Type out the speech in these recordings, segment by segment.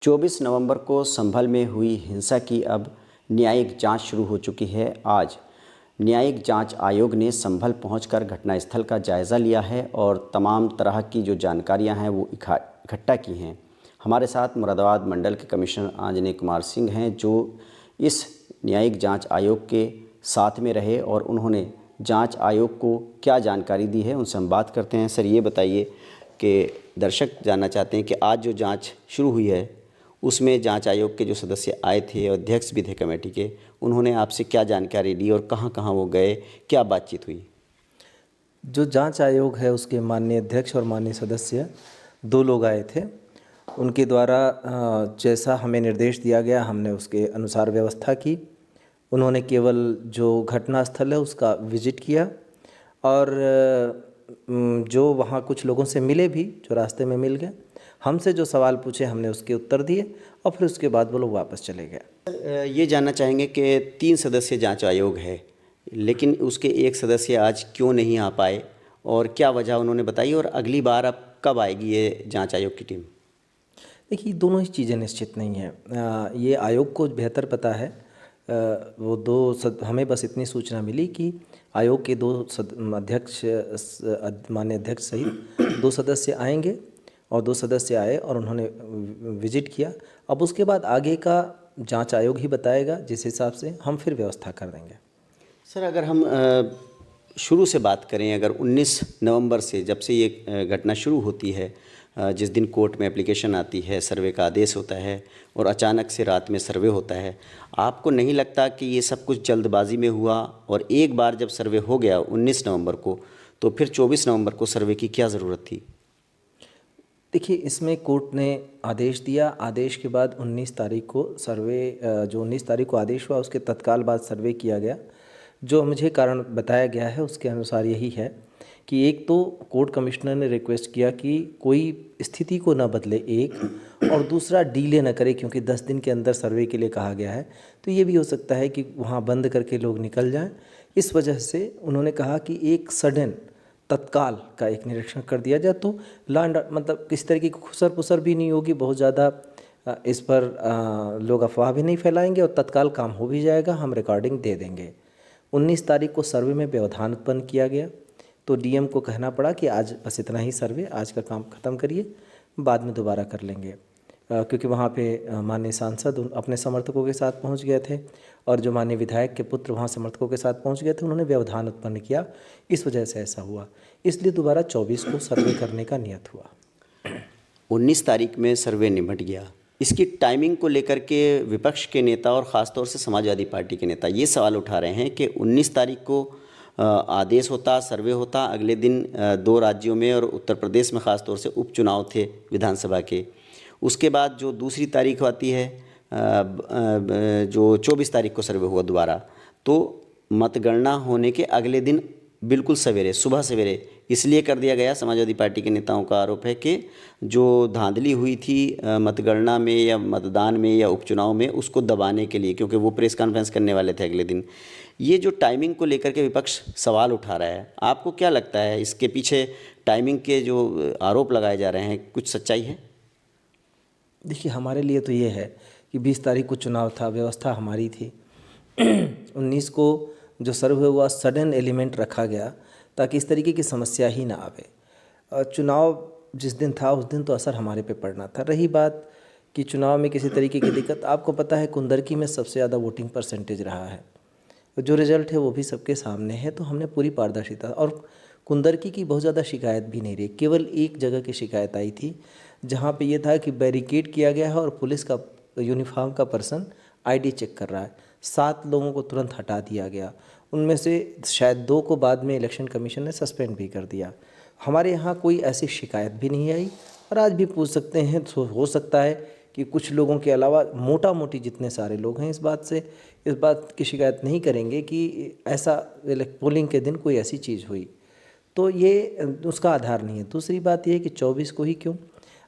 24 नवंबर को संभल में हुई हिंसा की अब न्यायिक जांच शुरू हो चुकी है। आज न्यायिक जांच आयोग ने संभल पहुंचकर घटनास्थल का जायज़ा लिया है और तमाम तरह की जो जानकारियां हैं वो इकट्ठा की हैं। हमारे साथ मुरादाबाद मंडल के कमिश्नर आंजनेय कुमार सिंह हैं, जो इस न्यायिक जांच आयोग के साथ में रहे और उन्होंने जांच आयोग को क्या जानकारी दी है, उनसे हम बात करते हैं। सर, ये बताइए कि दर्शक जानना चाहते हैं कि आज जो जांच शुरू हुई है उसमें जांच आयोग के जो सदस्य आए थे और अध्यक्ष भी थे कमेटी के, उन्होंने आपसे क्या जानकारी ली और कहां कहां वो गए, क्या बातचीत हुई? जो जांच आयोग है उसके माननीय अध्यक्ष और माननीय सदस्य 2 लोग आए थे। उनके द्वारा जैसा हमें निर्देश दिया गया हमने उसके अनुसार व्यवस्था की। उन्होंने केवल जो घटना स्थल है उसका विजिट किया और जो वहाँ कुछ लोगों से मिले भी, जो रास्ते में मिल गए, हमसे जो सवाल पूछे हमने उसके उत्तर दिए और फिर उसके बाद वो लोग वापस चले गए। ये जानना चाहेंगे कि 3 सदस्य जांच आयोग है, लेकिन उसके एक सदस्य आज क्यों नहीं आ पाए और क्या वजह उन्होंने बताई, और अगली बार अब कब आएगी ये जांच आयोग की टीम? देखिए, दोनों ही चीज़ें निश्चित नहीं हैं। ये आयोग को बेहतर पता है। हमें बस इतनी सूचना मिली कि आयोग के 2 अध्यक्ष, माननीय अध्यक्ष सहित 2 सदस्य आएंगे और 2 सदस्य आए और उन्होंने विजिट किया। अब उसके बाद आगे का जांच आयोग ही बताएगा, जिस हिसाब से हम फिर व्यवस्था कर देंगे। सर, अगर हम शुरू से बात करें, अगर 19 नवंबर से जब से ये घटना शुरू होती है, जिस दिन कोर्ट में एप्लीकेशन आती है, सर्वे का आदेश होता है और अचानक से रात में सर्वे होता है, आपको नहीं लगता कि ये सब कुछ जल्दबाजी में हुआ? और एक बार जब सर्वे हो गया 19 नवंबर को, तो फिर 24 नवंबर को सर्वे की क्या ज़रूरत थी? देखिए, इसमें कोर्ट ने आदेश दिया। आदेश के बाद 19 तारीख को सर्वे, जो 19 तारीख को आदेश हुआ उसके तत्काल बाद सर्वे किया गया। जो मुझे कारण बताया गया है उसके अनुसार यही है कि एक तो कोर्ट कमिश्नर ने रिक्वेस्ट किया कि कोई स्थिति को न बदले, एक, और दूसरा डीले न करे, क्योंकि 10 दिन के अंदर सर्वे के लिए कहा गया है। तो ये भी हो सकता है कि वहाँ बंद करके लोग निकल जाएं। इस वजह से उन्होंने कहा कि एक सडन तत्काल का एक निरीक्षण कर दिया जाए, तो लैंड मतलब किसी तरह की खुसर पुसर भी नहीं होगी, बहुत ज़्यादा इस पर लोग अफवाह भी नहीं फैलाएंगे और तत्काल काम हो भी जाएगा, हम रिकॉर्डिंग दे देंगे। 19 तारीख को सर्वे में व्यवधान उत्पन्न किया गया, तो डीएम को कहना पड़ा कि आज बस इतना ही सर्वे, आज का काम ख़त्म करिए, बाद में दोबारा कर लेंगे। क्योंकि वहाँ पे माननीय सांसद अपने समर्थकों के साथ पहुँच गए थे और जो माननीय विधायक के पुत्र वहाँ समर्थकों के साथ पहुँच गए थे, उन्होंने व्यवधान उत्पन्न किया, इस वजह से ऐसा हुआ। इसलिए दोबारा 24 को सर्वे करने का नियत हुआ। 19 तारीख में सर्वे निपट गया। इसकी टाइमिंग को लेकर के विपक्ष के नेता और ख़ासतौर से समाजवादी पार्टी के नेता ये सवाल उठा रहे हैं कि 19 तारीख को आदेश होता, सर्वे होता, अगले दिन 2 राज्यों में और उत्तर प्रदेश में ख़ासतौर से उपचुनाव थे विधानसभा के। उसके बाद जो दूसरी तारीख आती है, जो 24 तारीख को सर्वे हुआ दोबारा, तो मतगणना होने के अगले दिन बिल्कुल सवेरे, सुबह सवेरे इसलिए कर दिया गया। समाजवादी पार्टी के नेताओं का आरोप है कि जो धांधली हुई थी मतगणना में या मतदान में या उपचुनाव में, उसको दबाने के लिए, क्योंकि वो प्रेस कॉन्फ्रेंस करने वाले थे अगले दिन। ये जो टाइमिंग को लेकर के विपक्ष सवाल उठा रहा है, आपको क्या लगता है इसके पीछे टाइमिंग के जो आरोप लगाए जा रहे हैं, कुछ सच्चाई है? देखिए, हमारे लिए तो ये है कि 20 तारीख को चुनाव था, व्यवस्था हमारी थी। 19 को जो सर्वे हुआ, सडन एलिमेंट रखा गया ताकि इस तरीके की समस्या ही ना आवे। चुनाव जिस दिन था उस दिन तो असर हमारे पे पड़ना था। रही बात कि चुनाव में किसी तरीके की दिक्कत, आपको पता है कुंदरकी में सबसे ज़्यादा वोटिंग परसेंटेज रहा है, जो रिजल्ट है वो भी सबके सामने है। तो हमने पूरी पारदर्शिता, और कुंदरकी की बहुत ज़्यादा शिकायत भी नहीं रही, केवल एक जगह की शिकायत आई थी जहाँ पे ये था कि बैरिकेड किया गया है और पुलिस का यूनिफॉर्म का पर्सन आईडी चेक कर रहा है। 7 लोगों को तुरंत हटा दिया गया, उनमें से शायद 2 को बाद में इलेक्शन कमीशन ने सस्पेंड भी कर दिया। हमारे यहाँ कोई ऐसी शिकायत भी नहीं आई और आज भी पूछ सकते हैं, तो हो सकता है कि कुछ लोगों के अलावा मोटा मोटी जितने सारे लोग हैं इस बात की शिकायत नहीं करेंगे कि ऐसा पोलिंग के दिन कोई ऐसी चीज़ हुई। तो ये उसका आधार नहीं है। दूसरी बात ये है कि 24 को ही क्यों,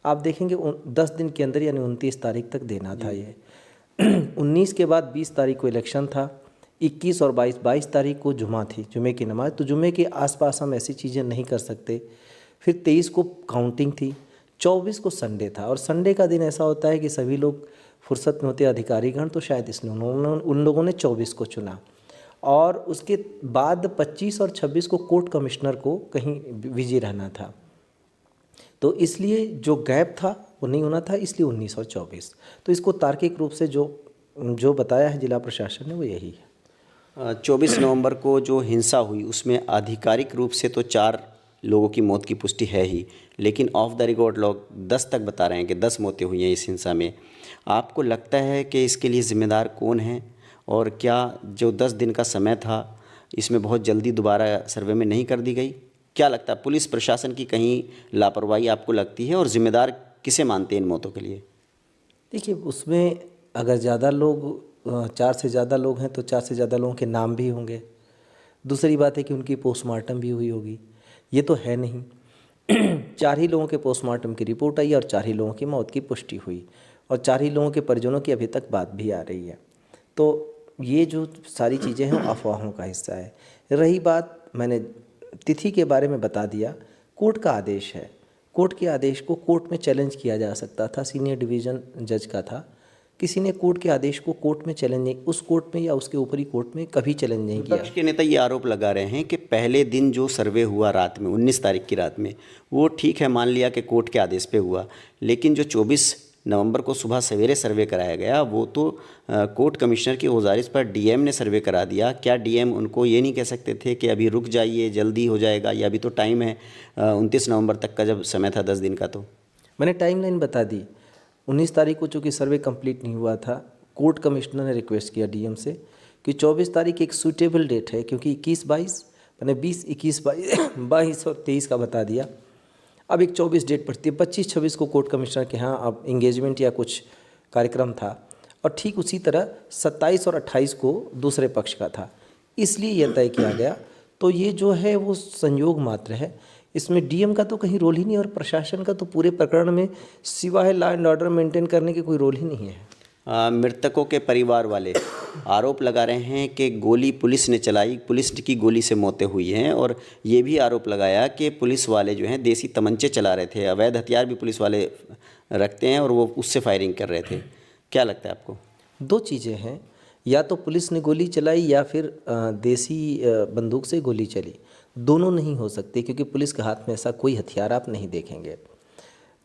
आप देखेंगे 10 दिन के अंदर, यानी 29 तारीख तक देना था ये। 19 के बाद 20 तारीख को इलेक्शन था, 21 और 22 तारीख को जुमा थी, जुमे की नमाज, तो जुमे के आसपास हम ऐसी चीज़ें नहीं कर सकते। फिर 23 को काउंटिंग थी, 24 को संडे था, और संडे का दिन ऐसा होता है कि सभी लोग फुर्सत में होते अधिकारीगण, तो शायद इसलिए उन लोगों ने 24 को चुना। और उसके बाद 25 और 26 को कोर्ट कमिश्नर को कहीं बिजी रहना था, तो इसलिए जो गैप था वो नहीं होना था, इसलिए 19 और 24। तो इसको तार्किक रूप से जो बताया है जिला प्रशासन ने वो यही है। 24 नवंबर को जो हिंसा हुई उसमें आधिकारिक रूप से तो 4 लोगों की मौत की पुष्टि है ही, लेकिन ऑफ द रिकॉर्ड लोग 10 तक बता रहे हैं कि 10 मौतें हुई हैं इस हिंसा में। आपको लगता है कि इसके लिए ज़िम्मेदार कौन है, और क्या जो 10 दिन का समय था इसमें बहुत जल्दी दोबारा सर्वे में नहीं कर दी गई? क्या लगता है, पुलिस प्रशासन की कहीं लापरवाही आपको लगती है, और ज़िम्मेदार किसे मानते हैं इन मौतों के लिए? देखिए, उसमें अगर ज़्यादा लोग 4 से ज़्यादा लोग हैं तो 4 से ज़्यादा लोगों के नाम भी होंगे। दूसरी बात है कि उनकी पोस्टमार्टम भी हुई होगी, ये तो है नहीं। 4 ही लोगों के पोस्टमार्टम की रिपोर्ट आई और 4 ही लोगों की मौत की पुष्टि हुई, और 4 ही लोगों के परिजनों की अभी तक बात भी आ रही है। तो ये जो सारी चीज़ें हैं अफवाहों का हिस्सा है। रही बात, मैंने तिथि के बारे में बता दिया, कोर्ट का आदेश है, कोर्ट के आदेश को कोर्ट में चैलेंज किया जा सकता था, सीनियर डिवीज़न जज का था। किसी ने कोर्ट के आदेश को कोर्ट में चैलेंज नहीं, उस कोर्ट में या उसके ऊपरी कोर्ट में कभी चैलेंज नहीं किया। विपक्ष के नेता ये आरोप लगा रहे हैं कि पहले दिन जो सर्वे हुआ रात में 19 तारीख की रात में, वो ठीक है, मान लिया कि कोर्ट के आदेश पे हुआ, लेकिन जो 24 नवंबर को सुबह सवेरे सर्वे कराया गया वो तो कोर्ट कमिश्नर की गुजारिश पर डीएम ने सर्वे करा दिया। क्या डीएम उनको ये नहीं कह सकते थे कि अभी रुक जाइए, जल्दी हो जाएगा, या अभी तो टाइम है 29 नवंबर तक का जब समय था 10 दिन का? तो मैंने टाइमलाइन बता दी। 19 तारीख को चूँकि सर्वे कंप्लीट नहीं हुआ था, कोर्ट कमिश्नर ने रिक्वेस्ट किया डीएम से कि 24 तारीख एक सूटेबल डेट है, क्योंकि 21-22 मैंने 20, 21, 22 और 23 का बता दिया। अब एक 24 डेट पड़ती है। 25-26 को कोर्ट कमिश्नर के यहाँ अब इंगेजमेंट या कुछ कार्यक्रम था, और ठीक उसी तरह 27 और 28 को दूसरे पक्ष का था, इसलिए यह तय किया गया। तो ये जो है वो संयोग मात्र है, इसमें डीएम का तो कहीं रोल ही नहीं, और प्रशासन का तो पूरे प्रकरण में सिवाय लॉ एंड ऑर्डर मेंटेन करने के कोई रोल ही नहीं है। मृतकों के परिवार वाले आरोप लगा रहे हैं कि गोली पुलिस ने चलाई, पुलिस की गोली से मौतें हुई हैं, और ये भी आरोप लगाया कि पुलिस वाले जो हैं देसी तमंचे चला रहे थे, अवैध हथियार भी पुलिस वाले रखते हैं, और वो उससे फायरिंग कर रहे थे। क्या लगता है आपको? 2 चीज़ें हैं, या तो पुलिस ने गोली चलाई या फिर देसी बंदूक से गोली चली, दोनों नहीं हो सकती, क्योंकि पुलिस के हाथ में ऐसा कोई हथियार आप नहीं देखेंगे।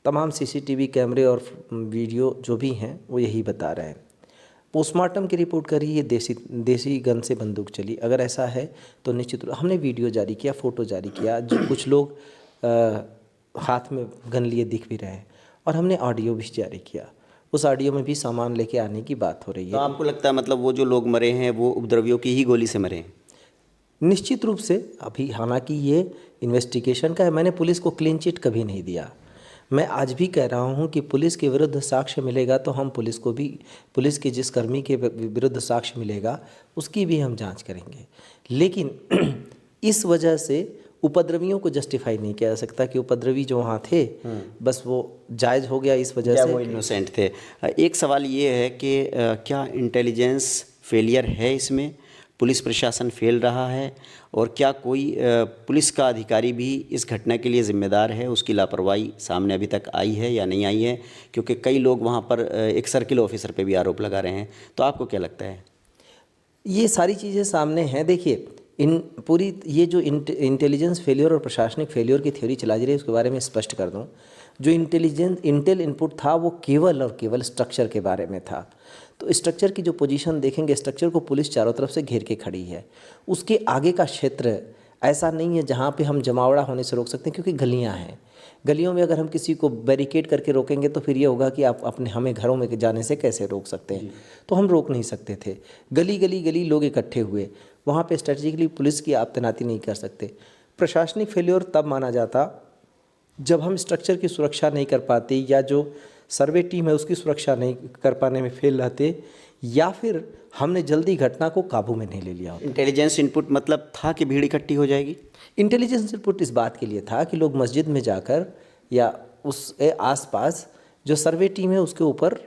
तमाम सीसीटीवी कैमरे और वीडियो जो भी हैं वो यही बता रहे हैं। पोस्टमार्टम की रिपोर्ट करी ये देसी गन से बंदूक चली, अगर ऐसा है तो निश्चित रूप हमने वीडियो जारी किया, फ़ोटो जारी किया, जो कुछ लोग हाथ में गन लिए दिख भी रहे हैं, और हमने ऑडियो भी जारी किया। उस ऑडियो में भी सामान लेके आने की बात हो रही है। तो आपको लगता है मतलब वो जो लोग मरे हैं वो उपद्रवियों की ही गोली से मरे हैं? निश्चित रूप से। अभी हालांकि ये इन्वेस्टिगेशन का है, मैंने पुलिस को क्लीन चिट कभी नहीं दिया। मैं आज भी कह रहा हूं कि पुलिस के विरुद्ध साक्ष्य मिलेगा तो हम पुलिस को भी, पुलिस के जिस कर्मी के विरुद्ध साक्ष्य मिलेगा उसकी भी हम जांच करेंगे, लेकिन इस वजह से उपद्रवियों को जस्टिफाई नहीं किया जा सकता कि उपद्रवी जो वहाँ थे बस वो जायज़ हो गया इस वजह से, वो इनोसेंट थे। एक सवाल ये है कि क्या इंटेलिजेंस फेलियर है इसमें, पुलिस प्रशासन फेल रहा है, और क्या कोई पुलिस का अधिकारी भी इस घटना के लिए ज़िम्मेदार है, उसकी लापरवाही सामने अभी तक आई है या नहीं आई है? क्योंकि कई लोग वहाँ पर एक सर्किल ऑफिसर पे भी आरोप लगा रहे हैं, तो आपको क्या लगता है? ये सारी चीज़ें सामने हैं। देखिए, इन पूरी ये जो इंटेलिजेंस फेलियर और प्रशासनिक फेलियर की थ्योरी चला जा रही है उसके बारे में स्पष्ट कर दूं। जो इंटेल इनपुट था वो केवल और केवल स्ट्रक्चर के बारे में था। तो स्ट्रक्चर की जो पोजीशन देखेंगे, स्ट्रक्चर को पुलिस चारों तरफ से घेर के खड़ी है। उसके आगे का क्षेत्र ऐसा नहीं है जहाँ पे हम जमावड़ा होने से रोक सकते हैं, क्योंकि गलियाँ हैं। गलियों में अगर हम किसी को बैरिकेड करके रोकेंगे तो फिर ये होगा कि आप हमें घरों में जाने से कैसे रोक सकते हैं, तो हम रोक नहीं सकते थे। गली लोग इकट्ठे हुए, वहाँ पे स्ट्रेटेजिकली पुलिस की आप तैनाती नहीं कर सकते। प्रशासनिक फेलियर तब माना जाता जब हम स्ट्रक्चर की सुरक्षा नहीं कर पाते, या जो सर्वे टीम है उसकी सुरक्षा नहीं कर पाने में फेल रहते, या फिर हमने जल्दी घटना को काबू में नहीं ले लिया होता। इंटेलिजेंस इनपुट मतलब था कि भीड़ इकट्ठी हो जाएगी? इंटेलिजेंस इनपुट इस बात के लिए था कि लोग मस्जिद में जाकर या उसके आसपास जो सर्वे टीम है उसके ऊपर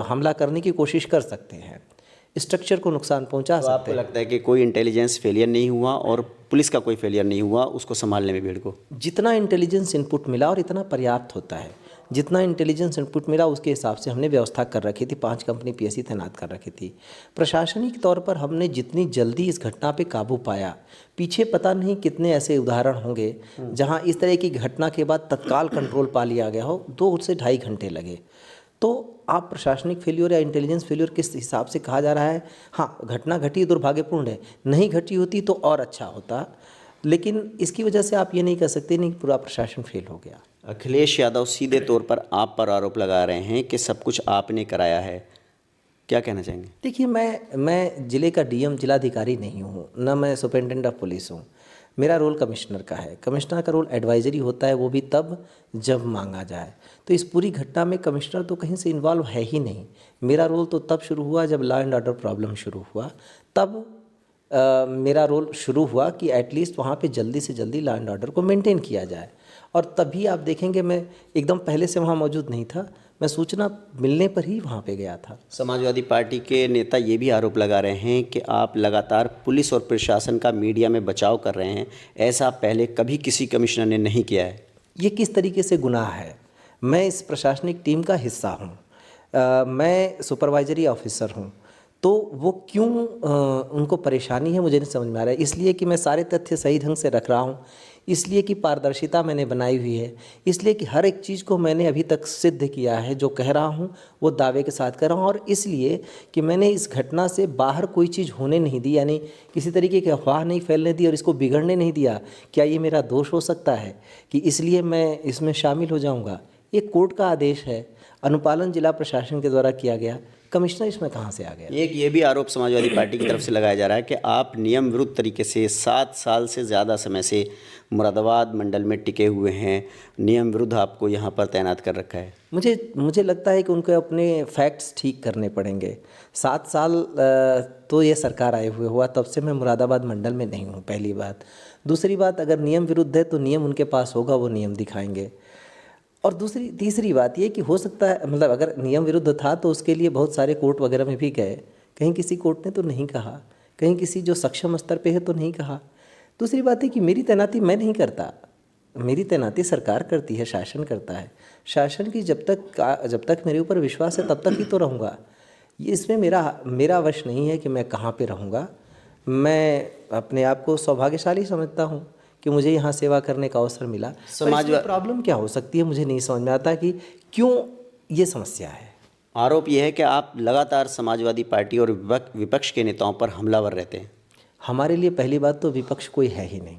हमला करने की कोशिश कर सकते हैं, स्ट्रक्चर को नुकसान पहुंचा सकते हैं। आपको लगता है कि कोई इंटेलिजेंस फेलियर नहीं हुआ और पुलिस का कोई फेलियर नहीं हुआ उसको संभालने में भीड़ को? जितना इंटेलिजेंस इनपुट मिला और इतना पर्याप्त होता है। जितना इंटेलिजेंस इनपुट मिला उसके हिसाब से हमने व्यवस्था कर रखी थी, 5 कंपनी पीएससी तैनात कर रखी थी। प्रशासनिक तौर पर हमने जितनी जल्दी इस घटना पे काबू पाया, पीछे पता नहीं कितने ऐसे उदाहरण होंगे जहां इस तरह की घटना के बाद तत्काल कंट्रोल पा लिया गया हो, 2 से ढाई घंटे लगे। तो आप प्रशासनिक फेल्योर या इंटेलिजेंस फेल्योर किस हिसाब से कहा जा रहा है? हाँ, घटना घटी, दुर्भाग्यपूर्ण है, नहीं घटी होती तो और अच्छा होता, लेकिन इसकी वजह से आप ये नहीं कह सकते नहीं पूरा प्रशासन फेल हो गया। अखिलेश यादव सीधे तौर पर आप पर आरोप लगा रहे हैं कि सब कुछ आपने कराया है, क्या कहना चाहेंगे? देखिए, मैं जिले का डीएम जिलाधिकारी नहीं हूँ, ना मैं सुपरिटेंडेंट ऑफ पुलिस हूँ। मेरा रोल कमिश्नर का है। कमिश्नर का रोल एडवाइजरी होता है, वो भी तब जब मांगा जाए। तो इस पूरी घटना में कमिश्नर तो कहीं से इन्वॉल्व है ही नहीं। मेरा रोल तो तब शुरू हुआ जब लॉ एंड ऑर्डर प्रॉब्लम शुरू हुआ, तब मेरा रोल शुरू हुआ कि एटलीस्ट वहाँ पे जल्दी से जल्दी लॉ एंड ऑर्डर को मेंटेन किया जाए। और तभी आप देखेंगे मैं एकदम पहले से वहाँ मौजूद नहीं था, मैं सूचना मिलने पर ही वहाँ पे गया था। समाजवादी पार्टी के नेता ये भी आरोप लगा रहे हैं कि आप लगातार पुलिस और प्रशासन का मीडिया में बचाव कर रहे हैं, ऐसा पहले कभी किसी कमिश्नर ने नहीं किया है। ये किस तरीके से गुनाह है? मैं इस प्रशासनिक टीम का हिस्सा हूँ, मैं सुपरवाइजरी ऑफिसर हूँ, तो वो क्यों उनको परेशानी है मुझे नहीं समझ में आ रहा है। इसलिए कि मैं सारे तथ्य सही ढंग से रख रहा हूँ, इसलिए कि पारदर्शिता मैंने बनाई हुई है, इसलिए कि हर एक चीज़ को मैंने अभी तक सिद्ध किया है, जो कह रहा हूँ वो दावे के साथ कर रहा हूँ, और इसलिए कि मैंने इस घटना से बाहर कोई चीज़ होने नहीं दी, यानी किसी तरीके की अफवाह नहीं फैलने दी और इसको बिगड़ने नहीं दिया। क्या ये मेरा दोष हो सकता है कि इसलिए मैं इसमें शामिल हो जाऊँगा? ये कोर्ट का आदेश है, अनुपालन जिला प्रशासन के द्वारा किया गया, कमिश्नर इसमें कहाँ से आ गया? एक ये भी आरोप समाजवादी पार्टी की तरफ से लगाया जा रहा है कि आप नियम विरुद्ध तरीके से 7 साल से ज़्यादा समय से मुरादाबाद मंडल में टिके हुए हैं, नियम विरुद्ध आपको यहाँ पर तैनात कर रखा है। मुझे लगता है कि उनको अपने फैक्ट्स ठीक करने पड़ेंगे। 7 साल तो ये सरकार आए हुए हुआ, तब से मैं मुरादाबाद मंडल में नहीं हूँ, पहली बात। दूसरी बात, अगर नियम विरुद्ध है तो नियम उनके पास होगा, वो नियम दिखाएंगे। और तीसरी बात ये कि हो सकता है, मतलब अगर नियम विरुद्ध था तो उसके लिए बहुत सारे कोर्ट वगैरह में भी गए, कहीं किसी कोर्ट ने तो नहीं कहा, कहीं किसी जो सक्षम स्तर पे है तो नहीं कहा। दूसरी बात है कि मेरी तैनाती मैं नहीं करता, मेरी तैनाती सरकार करती है, शासन करता है। शासन की जब तक मेरे ऊपर विश्वास है तब तक ही तो रहूँगा। ये इसमें मेरा वश नहीं है कि मैं कहाँ पे रहूँगा। मैं अपने आप को सौभाग्यशाली समझता हूँ कि मुझे यहाँ सेवा करने का अवसर मिला। समाजवाद प्रॉब्लम क्या हो सकती है मुझे नहीं समझ में आता कि क्यों ये समस्या है। आरोप यह है कि आप लगातार समाजवादी पार्टी और विपक्ष के नेताओं पर हमलावर रहते हैं। हमारे लिए पहली बात तो विपक्ष कोई है ही नहीं,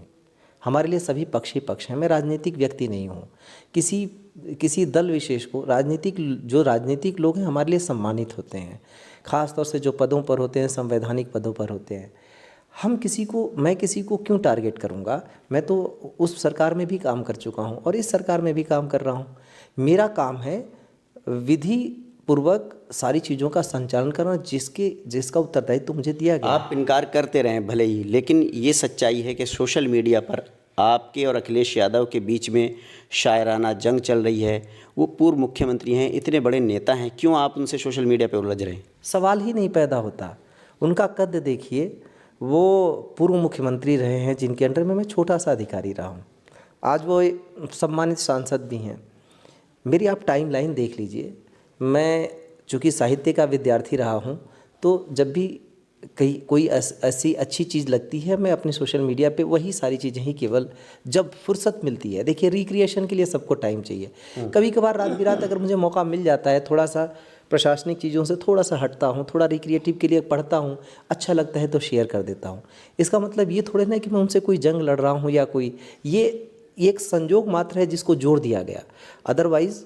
हमारे लिए सभी पक्ष ही पक्ष हैं। मैं राजनीतिक व्यक्ति नहीं हूँ, किसी दल विशेष को जो राजनीतिक लोग हैं हमारे लिए सम्मानित होते हैं, ख़ास तौर से जो पदों पर होते हैं, संवैधानिक पदों पर होते हैं। मैं किसी को क्यों टारगेट करूंगा? मैं तो उस सरकार में भी काम कर चुका हूं और इस सरकार में भी काम कर रहा हूं। मेरा काम है विधि पूर्वक सारी चीज़ों का संचालन करना, जिसका उत्तरदायित्व तो मुझे दिया गया। आप इनकार करते रहें भले ही, लेकिन ये सच्चाई है कि सोशल मीडिया पर आपके और अखिलेश यादव के बीच में शायराना जंग चल रही है। वो पूर्व मुख्यमंत्री हैं, इतने बड़े नेता हैं, क्यों आप उनसे सोशल मीडिया पर उलझ रहे हैं? सवाल ही नहीं पैदा होता। उनका कद देखिए, वो पूर्व मुख्यमंत्री रहे हैं जिनके अंडर में मैं छोटा सा अधिकारी रहा हूँ, आज वो सम्मानित सांसद भी हैं। मेरी आप टाइमलाइन देख लीजिए। मैं चूँकि साहित्य का विद्यार्थी रहा हूँ, तो जब भी कोई ऐसी अच्छी चीज़ लगती है, मैं अपने सोशल मीडिया पे वही सारी चीज़ें ही केवल जब फुर्सत मिलती है। देखिए, रिक्रिएशन के लिए सबको टाइम चाहिए। कभी कभार रात बिरात अगर मुझे मौका मिल जाता है, थोड़ा सा प्रशासनिक चीज़ों से थोड़ा सा हटता हूँ, थोड़ा रिक्रिएटिव के लिए पढ़ता हूँ, अच्छा लगता है तो शेयर कर देता हूँ। इसका मतलब ये थोड़े ना कि मैं उनसे कोई जंग लड़ रहा हूँ या कोई, ये एक संजोग मात्र है जिसको जोड़ दिया गया। अदरवाइज़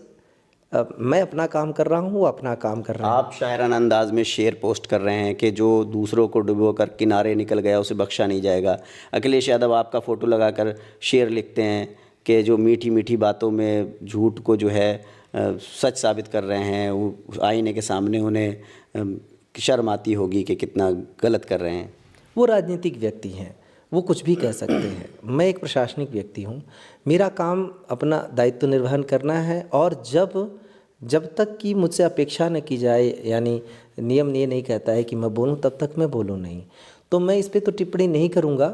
मैं अपना काम कर रहा हूँ, वो अपना काम कर रहा है। आप शायराना अंदाज में शेर पोस्ट कर रहे हैं कि जो दूसरों को डुबोकर किनारे निकल गया उसे बख्शा नहीं जाएगा। अखिलेश यादव आपका फ़ोटो लगाकर शेर लिखते हैं कि जो मीठी मीठी बातों में झूठ को जो है सच साबित कर रहे हैं। वो आईने के सामने उन्हें शर्म आती होगी कि कितना गलत कर रहे हैं। वो राजनीतिक व्यक्ति हैं, वो कुछ भी कह सकते हैं। मैं एक प्रशासनिक व्यक्ति हूँ, मेरा काम अपना दायित्व निर्वहन करना है, और जब तक कि मुझसे अपेक्षा न की जाए, यानी नियम ये नहीं कहता है कि मैं बोलूँ, तब तक मैं बोलूँ नहीं। तो मैं इस पर तो टिप्पणी नहीं करूँगा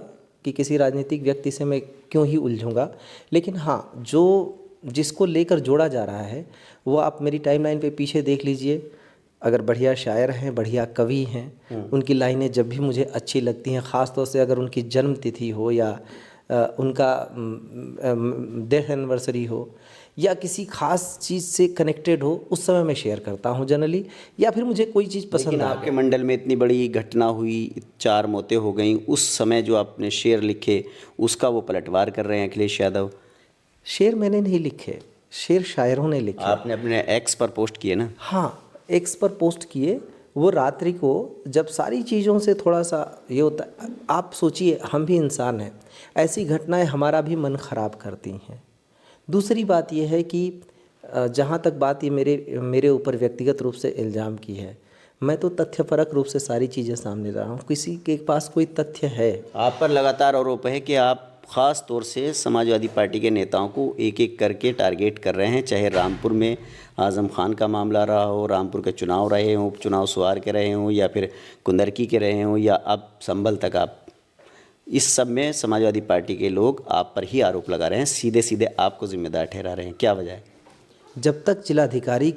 कि किसी राजनीतिक व्यक्ति से मैं क्यों ही उलझूँगा। लेकिन हाँ, जो जिसको लेकर जोड़ा जा रहा है वो आप मेरी टाइमलाइन पे पीछे देख लीजिए। अगर बढ़िया शायर हैं, बढ़िया कवि हैं, उनकी लाइनें जब भी मुझे अच्छी लगती हैं, ख़ास तौर से अगर उनकी जन्म तिथि हो या उनका डेथ एनिवर्सरी हो या किसी खास चीज़ से कनेक्टेड हो, उस समय मैं शेयर करता हूं जनरली, या फिर मुझे कोई चीज़ पसंद लेकिन आ आपके मंडल में इतनी बड़ी घटना हुई, 4 मौतें हो गई, उस समय जो आपने शेर लिखे उसका वो पलटवार कर रहे हैं अखिलेश यादव। शेर मैंने नहीं लिखे, शेर शायरों ने लिखे। आपने अपने एक्स पर पोस्ट किए ना? हाँ, एक्स पर पोस्ट किए। वो रात्रि को जब सारी चीज़ों से थोड़ा सा ये होता, आप सोचिए हम भी इंसान हैं, ऐसी घटनाएं हमारा भी मन ख़राब करती हैं। दूसरी बात यह है कि जहाँ तक बात ये मेरे ऊपर व्यक्तिगत रूप से इल्ज़ाम की है, मैं तो तथ्यपरक रूप से सारी चीज़ें सामने ला रहा हूँ। किसी के पास कोई तथ्य है? आप पर लगातार आरोप है कि आप ख़ास तौर से समाजवादी पार्टी के नेताओं को एक एक करके टारगेट कर रहे हैं, चाहे रामपुर में आज़म खान का मामला रहा हो, रामपुर के चुनाव रहे हों, उपचुनाव सुवार के रहे हों, या फिर कुंदरकी के रहे हों, या अब संभल तक आप, इस सब में समाजवादी पार्टी के लोग आप पर ही आरोप लगा रहे हैं, सीधे सीधे आपको जिम्मेदार ठहरा रहे हैं। क्या वजह है? जब तक जिलाधिकारी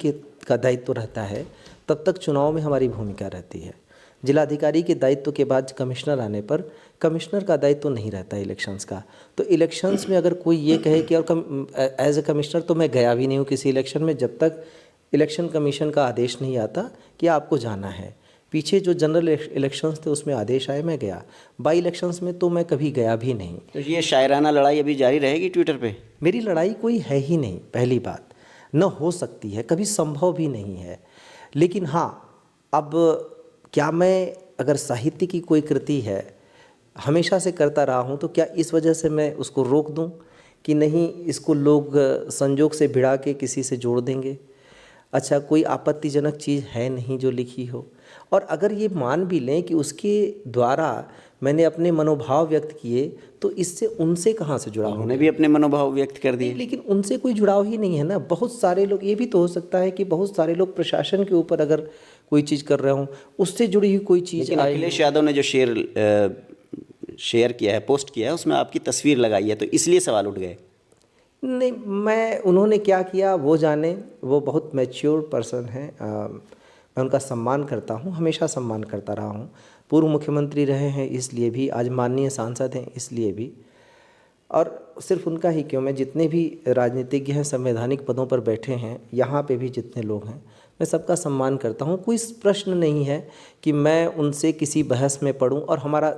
का दायित्व रहता है तब तक चुनाव में हमारी भूमिका रहती है। जिलाधिकारी के दायित्व के बाद कमिश्नर आने पर कमिश्नर का दायित्व नहीं रहता इलेक्शंस का। तो इलेक्शंस में अगर कोई ये कहे कि और एज ए कमिश्नर तो मैं गया भी नहीं हूँ किसी इलेक्शन में, जब तक इलेक्शन कमीशन का आदेश नहीं आता कि आपको जाना है। पीछे जो जनरल इलेक्शंस थे उसमें आदेश आए, मैं गया। बाई इलेक्शंस में तो मैं कभी गया भी नहीं। तो ये शायराना लड़ाई अभी जारी रहेगी ट्विटर पे? मेरी लड़ाई कोई है ही नहीं, पहली बात, न हो सकती है, कभी संभव भी नहीं है। लेकिन हाँ, अब क्या मैं अगर साहित्य की कोई कृति है, हमेशा से करता रहा हूँ, तो क्या इस वजह से मैं उसको रोक दूँ कि नहीं इसको लोग संजोग से भिड़ा के किसी से जोड़ देंगे? अच्छा, कोई आपत्तिजनक चीज़ है नहीं जो लिखी हो। और अगर ये मान भी लें कि उसके द्वारा मैंने अपने मनोभाव व्यक्त किए, तो इससे उनसे कहाँ से जुड़ाव? उन्होंने भी अपने मनोभाव व्यक्त कर दिए। लेकिन उनसे कोई जुड़ाव ही नहीं है ना। बहुत सारे लोग, ये भी तो हो सकता है कि बहुत सारे लोग प्रशासन के ऊपर अगर कोई चीज़ कर रहे हों, उससे जुड़ी हुई कोई चीज़। लेकिन अखिलेश यादव ने जो शेयर किया है, पोस्ट किया है, उसमें आपकी तस्वीर लगाई है, तो इसलिए सवाल उठ गए। नहीं, मैं उन्होंने क्या किया वो जाने, वो बहुत मैच्योर पर्सन हैं। मैं उनका सम्मान करता हूँ, हमेशा सम्मान करता रहा हूँ। पूर्व मुख्यमंत्री रहे हैं इसलिए भी, आज माननीय सांसद हैं इसलिए भी, और सिर्फ उनका ही क्यों, मैं जितने भी राजनीतिज्ञ हैं, संवैधानिक पदों पर बैठे हैं, यहाँ पे भी जितने लोग हैं, मैं सबका सम्मान करता हूँ। कोई प्रश्न नहीं है कि मैं उनसे किसी बहस में पढ़ूँ, और हमारा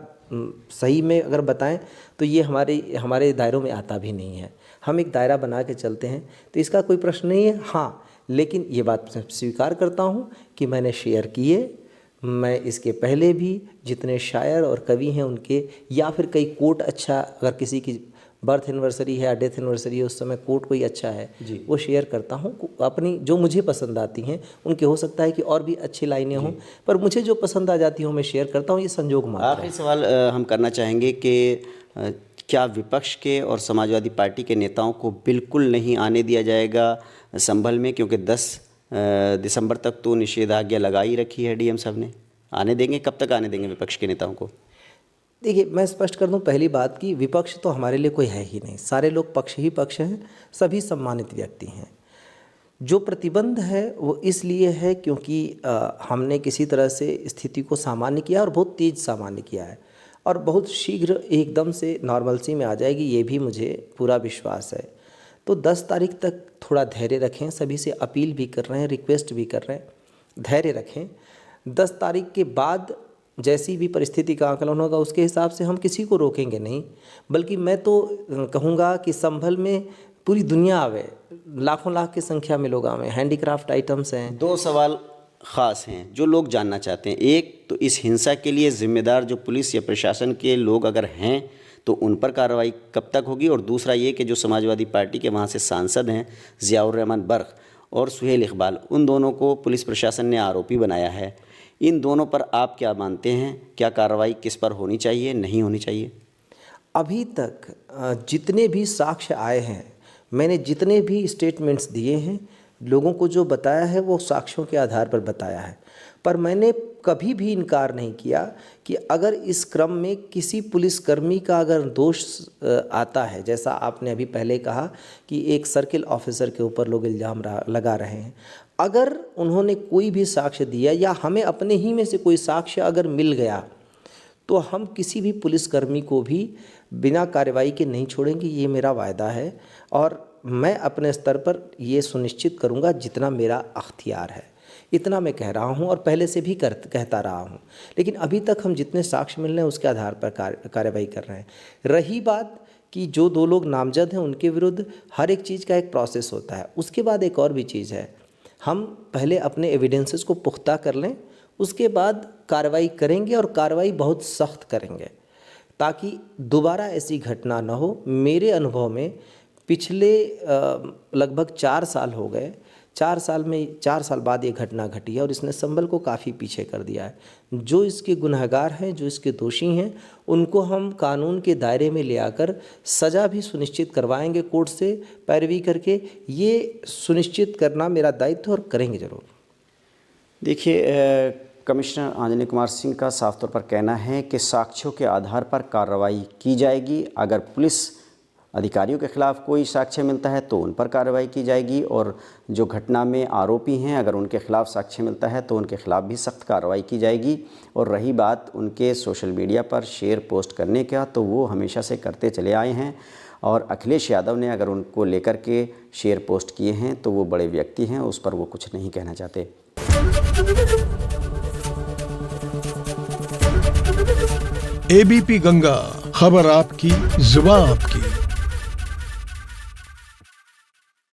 सही में अगर बताएं तो ये हमारे दायरों में आता भी नहीं है। हम एक दायरा बना के चलते हैं, तो इसका कोई प्रश्न नहीं है। हाँ, लेकिन ये बात स्वीकार करता हूँ कि मैंने शेयर किए। मैं इसके पहले भी जितने शायर और कवि हैं उनके, या फिर कई कोट, अच्छा अगर किसी की बर्थ एनिवर्सरी है या डेथ एनिवर्सरी है, उस समय कोट कोई अच्छा है वो शेयर करता हूँ। अपनी जो मुझे पसंद आती हैं, उनके हो सकता है कि और भी अच्छी लाइनें हों, पर मुझे जो पसंद आ जाती हों मैं शेयर करता हूँ। ये संजोग मात्र है। आखिरी सवाल हम करना चाहेंगे कि क्या विपक्ष के और समाजवादी पार्टी के नेताओं को बिल्कुल नहीं आने दिया जाएगा संभल में, क्योंकि 10 दिसंबर तक तो निषेधाज्ञा लगा ही रखी है डीएम साहब ने? आने देंगे? कब तक आने देंगे विपक्ष के नेताओं को? देखिए, मैं स्पष्ट कर दूं पहली बात कि विपक्ष तो हमारे लिए कोई है ही नहीं। सारे लोग पक्ष ही पक्ष हैं, सभी सम्मानित व्यक्ति हैं। जो प्रतिबंध है वो इसलिए है क्योंकि हमने किसी तरह से स्थिति को सामान्य किया, और बहुत तेज़ सामान्य किया है, और बहुत शीघ्र एकदम से नॉर्मलसी में आ जाएगी, ये भी मुझे पूरा विश्वास है। तो 10 तारीख तक थोड़ा धैर्य रखें, सभी से अपील भी कर रहे हैं, रिक्वेस्ट भी कर रहे हैं, धैर्य रखें। 10 तारीख के बाद जैसी भी परिस्थिति का आकलन होगा उसके हिसाब से हम किसी को रोकेंगे नहीं, बल्कि मैं तो कहूँगा कि संभल में पूरी दुनिया आवे, लाखों लाख की संख्या में लोग आवे, हैंडीक्राफ्ट आइटम्स हैं। 2 सवाल ख़ास हैं जो लोग जानना चाहते हैं। एक तो इस हिंसा के लिए जिम्मेदार जो पुलिस या प्रशासन के लोग अगर हैं तो उन पर कार्रवाई कब तक होगी, और दूसरा ये कि जो समाजवादी पार्टी के वहाँ से सांसद हैं ज़ियाउर रहमान बर्क और सुहेल इकबाल, उन दोनों को पुलिस प्रशासन ने आरोपी बनाया है। इन दोनों पर आप क्या मानते हैं, क्या कार्रवाई किस पर होनी चाहिए, नहीं होनी चाहिए? अभी तक जितने भी साक्ष्य आए हैं, मैंने जितने भी स्टेटमेंट्स दिए हैं, लोगों को जो बताया है वो साक्ष्यों के आधार पर बताया है। पर मैंने कभी भी इनकार नहीं किया कि अगर इस क्रम में किसी पुलिसकर्मी का अगर दोष आता है, जैसा आपने अभी पहले कहा कि एक सर्किल ऑफिसर के ऊपर लोग इल्ज़ाम लगा रहे हैं, अगर उन्होंने कोई भी साक्ष्य दिया या हमें अपने ही में से कोई साक्ष्य अगर मिल गया तो हम किसी भी पुलिसकर्मी को भी बिना कार्रवाई के नहीं छोड़ेंगे, ये मेरा वायदा है। और मैं अपने स्तर पर ये सुनिश्चित करूँगा जितना मेरा अख्तियार है, इतना मैं कह रहा हूँ और पहले से भी कहता रहा हूँ। लेकिन अभी तक हम जितने साक्ष्य मिल रहे हैं उसके आधार पर कार्रवाई कर रहे हैं। रही बात कि जो 2 लोग नामजद हैं उनके विरुद्ध हर एक चीज़ का एक प्रोसेस होता है। उसके बाद एक और भी चीज़ है, हम पहले अपने एविडेंसेस को पुख्ता कर लें, उसके बाद कार्रवाई करेंगे और कार्रवाई बहुत सख्त करेंगे ताकि दोबारा ऐसी घटना ना हो। मेरे अनुभव में पिछले लगभग 4 साल हो गए, 4 साल बाद ये घटना घटी है और इसने संभल को काफ़ी पीछे कर दिया है। जो इसके गुनहगार हैं, जो इसके दोषी हैं, उनको हम कानून के दायरे में ले आकर सज़ा भी सुनिश्चित करवाएंगे कोर्ट से पैरवी करके। ये सुनिश्चित करना मेरा दायित्व और करेंगे ज़रूर। देखिए, कमिश्नर आंजनी कुमार सिंह का साफ तौर पर कहना है कि साक्ष्यों के आधार पर कार्रवाई की जाएगी। अगर पुलिस अधिकारियों के खिलाफ कोई साक्ष्य मिलता है तो उन पर कार्रवाई की जाएगी और जो घटना में आरोपी हैं अगर उनके खिलाफ साक्ष्य मिलता है तो उनके खिलाफ भी सख्त कार्रवाई की जाएगी। और रही बात उनके सोशल मीडिया पर शेयर पोस्ट करने का, तो वो हमेशा से करते चले आए हैं और अखिलेश यादव ने अगर उनको लेकर के शेयर पोस्ट किए हैं तो वो बड़े व्यक्ति हैं, उस पर वो कुछ नहीं कहना चाहते। एबीपी गंगा, खबर आपकी, जुबान आपकी।